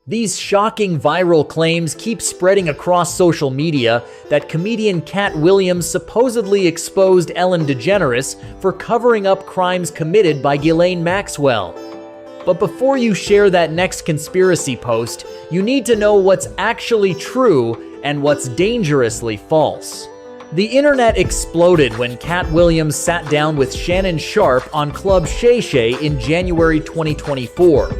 These shocking viral claims keep spreading across social media that comedian Katt Williams supposedly exposed Ellen DeGeneres for covering up crimes committed by Ghislaine Maxwell. But before you share that next conspiracy post, you need to know what's actually true and what's dangerously false. The internet exploded when Katt Williams sat down with Shannon Sharpe on Club Shay Shay in January 2024.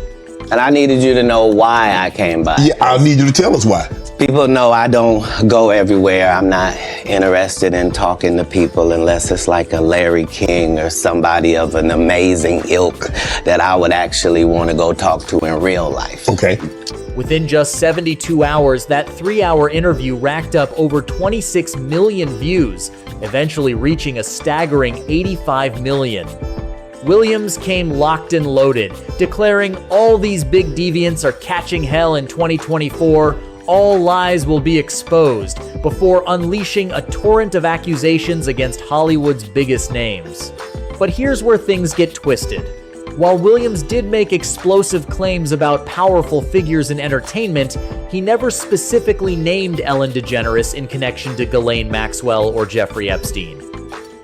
And I needed you to know why I came by. Yeah, I need you to tell us why. People know I don't go everywhere. I'm not interested in talking to people unless it's like a Larry King or somebody of an amazing ilk that I would actually want to go talk to in real life. Okay. Within just 72 hours, that 3-hour interview racked up over 26 million views, eventually reaching a staggering 85 million. Williams came locked and loaded, declaring all these big deviants are catching hell in 2024, all lies will be exposed, before unleashing a torrent of accusations against Hollywood's biggest names. But here's where things get twisted. While Williams did make explosive claims about powerful figures in entertainment, he never specifically named Ellen DeGeneres in connection to Ghislaine Maxwell or Jeffrey Epstein.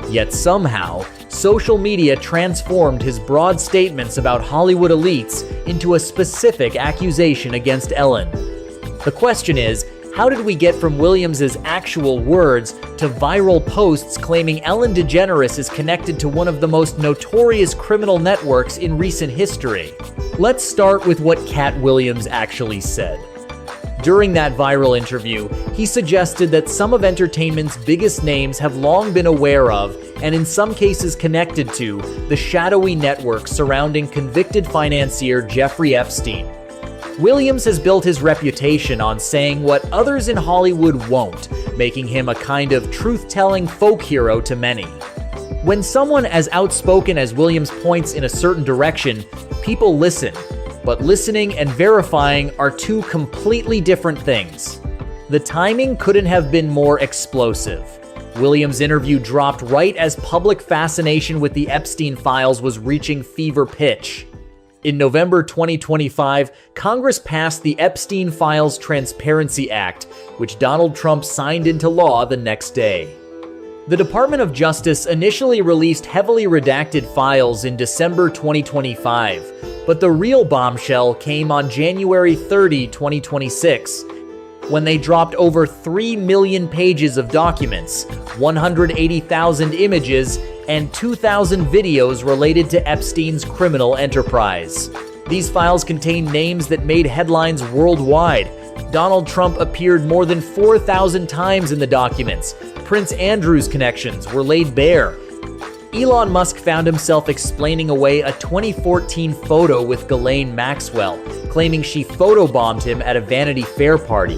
Yet somehow, social media transformed his broad statements about Hollywood elites into a specific accusation against Ellen. The question is, how did we get from Williams' actual words to viral posts claiming Ellen DeGeneres is connected to one of the most notorious criminal networks in recent history? Let's start with what Katt Williams actually said. During that viral interview, he suggested that some of entertainment's biggest names have long been aware of, and in some cases connected to, the shadowy network surrounding convicted financier Jeffrey Epstein. Williams has built his reputation on saying what others in Hollywood won't, making him a kind of truth-telling folk hero to many. When someone as outspoken as Williams points in a certain direction, people listen. But listening and verifying are two completely different things. The timing couldn't have been more explosive. Williams' interview dropped right as public fascination with the Epstein files was reaching fever pitch. In November 2025, Congress passed the Epstein Files Transparency Act, which Donald Trump signed into law the next day. The Department of Justice initially released heavily redacted files in December 2025, but the real bombshell came on January 30, 2026, when they dropped over 3 million pages of documents, 180,000 images, and 2,000 videos related to Epstein's criminal enterprise. These files contain names that made headlines worldwide. Donald Trump appeared more than 4,000 times in the documents. Prince Andrew's connections were laid bare. Elon Musk found himself explaining away a 2014 photo with Ghislaine Maxwell, claiming she photobombed him at a Vanity Fair party.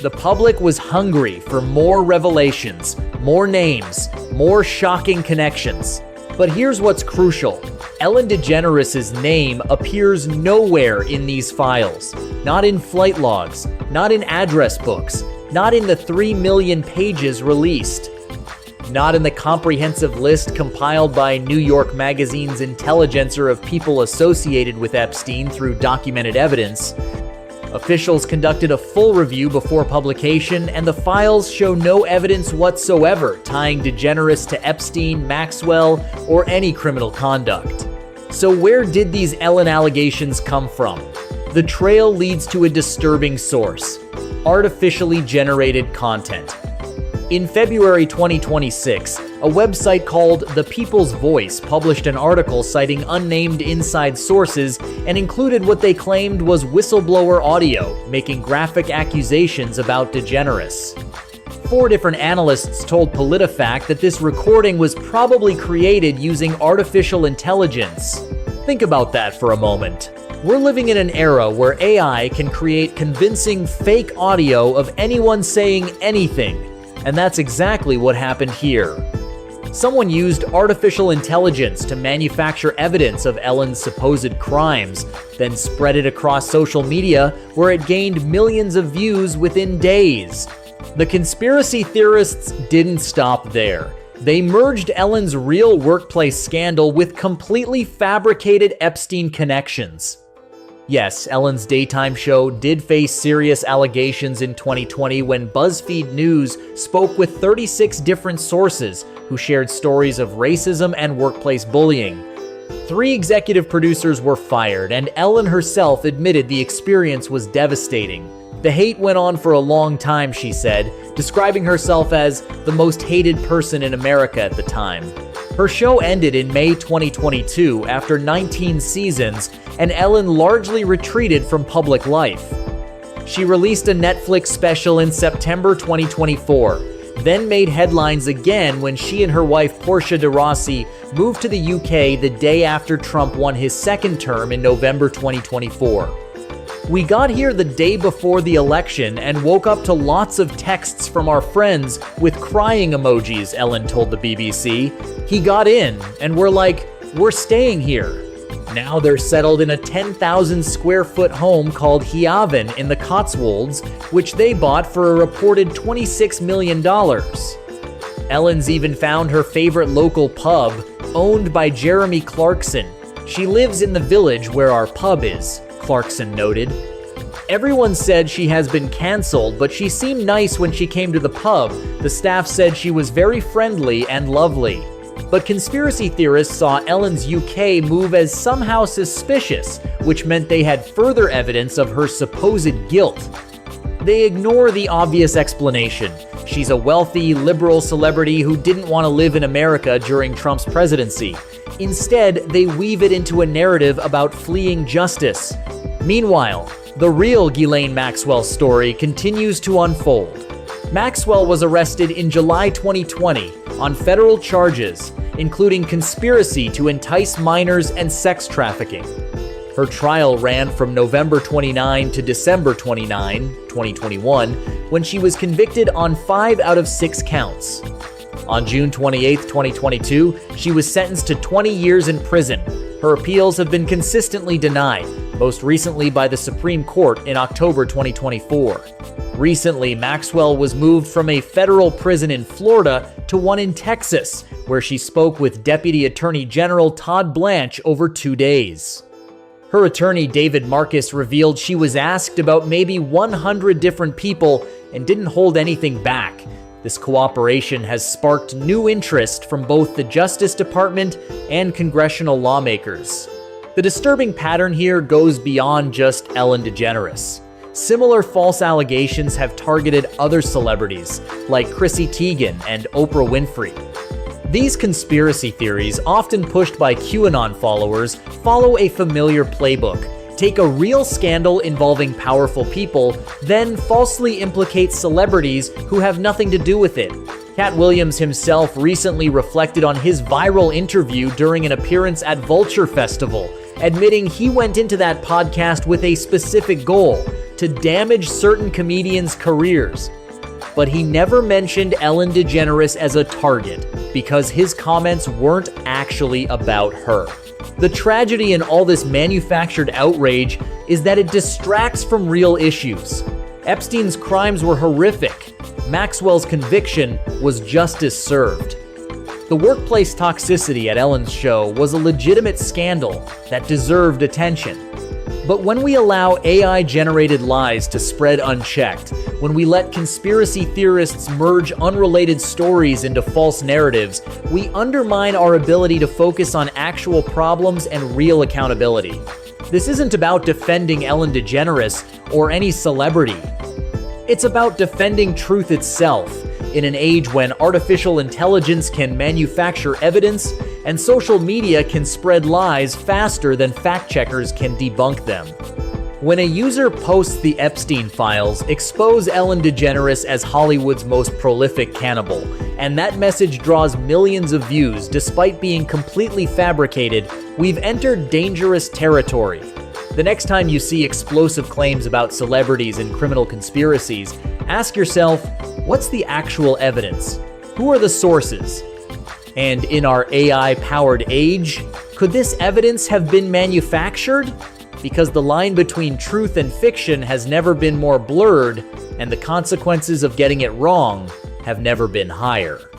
The public was hungry for more revelations, more names, more shocking connections. But here's what's crucial. Ellen DeGeneres' name appears nowhere in these files. Not in flight logs, not in address books, not in the 3 million pages released. Not in the comprehensive list compiled by New York Magazine's Intelligencer of people associated with Epstein through documented evidence. Officials conducted a full review before publication, and the files show no evidence whatsoever tying DeGeneres to Epstein, Maxwell, or any criminal conduct. So where did these Ellen allegations come from? The trail leads to a disturbing source: artificially generated content. In February 2026, a website called The People's Voice published an article citing unnamed inside sources and included what they claimed was whistleblower audio, making graphic accusations about DeGeneres. 4 different analysts told PolitiFact that this recording was probably created using artificial intelligence. Think about that for a moment. We're living in an era where AI can create convincing fake audio of anyone saying anything. And that's exactly what happened here. Someone used artificial intelligence to manufacture evidence of Ellen's supposed crimes, then spread it across social media, where it gained millions of views within days. The conspiracy theorists didn't stop there. They merged Ellen's real workplace scandal with completely fabricated Epstein connections. Yes, Ellen's daytime show did face serious allegations in 2020 when BuzzFeed News spoke with 36 different sources who shared stories of racism and workplace bullying. 3 executive producers were fired, and Ellen herself admitted the experience was devastating. The hate went on for a long time, she said, describing herself as the most hated person in America at the time. Her show ended in May 2022 after 19 seasons, and Ellen largely retreated from public life. She released a Netflix special in September 2024, then made headlines again when she and her wife Portia de Rossi moved to the UK the day after Trump won his second term in November 2024. "We got here the day before the election and woke up to lots of texts from our friends with crying emojis," Ellen told the BBC. "He got in, and we're like, we're staying here." Now they're settled in a 10,000 square foot home called Heaven in the Cotswolds, which they bought for a reported $26 million. Ellen's even found her favorite local pub, owned by Jeremy Clarkson. "She lives in the village where our pub is," Clarkson noted. Everyone said she has been canceled, but she seemed nice when she came to the pub. The staff said she was very friendly and lovely. But conspiracy theorists saw Ellen's UK move as somehow suspicious, which meant they had further evidence of her supposed guilt. They ignore the obvious explanation. She's a wealthy, liberal celebrity who didn't want to live in America during Trump's presidency. Instead, they weave it into a narrative about fleeing justice. Meanwhile, the real Ghislaine Maxwell story continues to unfold. Maxwell was arrested in July 2020 on federal charges, including conspiracy to entice minors and sex trafficking. Her trial ran from November 29 to December 29, 2021, when she was convicted on 5 out of 6 counts. On June 28, 2022, she was sentenced to 20 years in prison. Her appeals have been consistently denied, most recently by the Supreme Court in October 2024. Recently, Maxwell was moved from a federal prison in Florida to one in Texas, where she spoke with Deputy Attorney General Todd Blanche over 2 days. Her attorney, David Marcus, revealed she was asked about maybe 100 different people and didn't hold anything back. This cooperation has sparked new interest from both the Justice Department and congressional lawmakers. The disturbing pattern here goes beyond just Ellen DeGeneres. Similar false allegations have targeted other celebrities, like Chrissy Teigen and Oprah Winfrey. These conspiracy theories, often pushed by QAnon followers, follow a familiar playbook. Take a real scandal involving powerful people, then falsely implicate celebrities who have nothing to do with it. Katt Williams himself recently reflected on his viral interview during an appearance at Vulture Festival, admitting he went into that podcast with a specific goal: to damage certain comedians' careers. But he never mentioned Ellen DeGeneres as a target because his comments weren't actually about her. The tragedy in all this manufactured outrage is that it distracts from real issues. Epstein's crimes were horrific. Maxwell's conviction was justice served. The workplace toxicity at Ellen's show was a legitimate scandal that deserved attention. But when we allow AI-generated lies to spread unchecked, when we let conspiracy theorists merge unrelated stories into false narratives, we undermine our ability to focus on actual problems and real accountability. This isn't about defending Ellen DeGeneres or any celebrity. It's about defending truth itself in an age when artificial intelligence can manufacture evidence and social media can spread lies faster than fact-checkers can debunk them. When a user posts the Epstein files, expose Ellen DeGeneres as Hollywood's most prolific cannibal, and that message draws millions of views despite being completely fabricated, we've entered dangerous territory. The next time you see explosive claims about celebrities and criminal conspiracies, ask yourself, what's the actual evidence? Who are the sources? And in our AI-powered age, could this evidence have been manufactured? Because the line between truth and fiction has never been more blurred, and the consequences of getting it wrong have never been higher.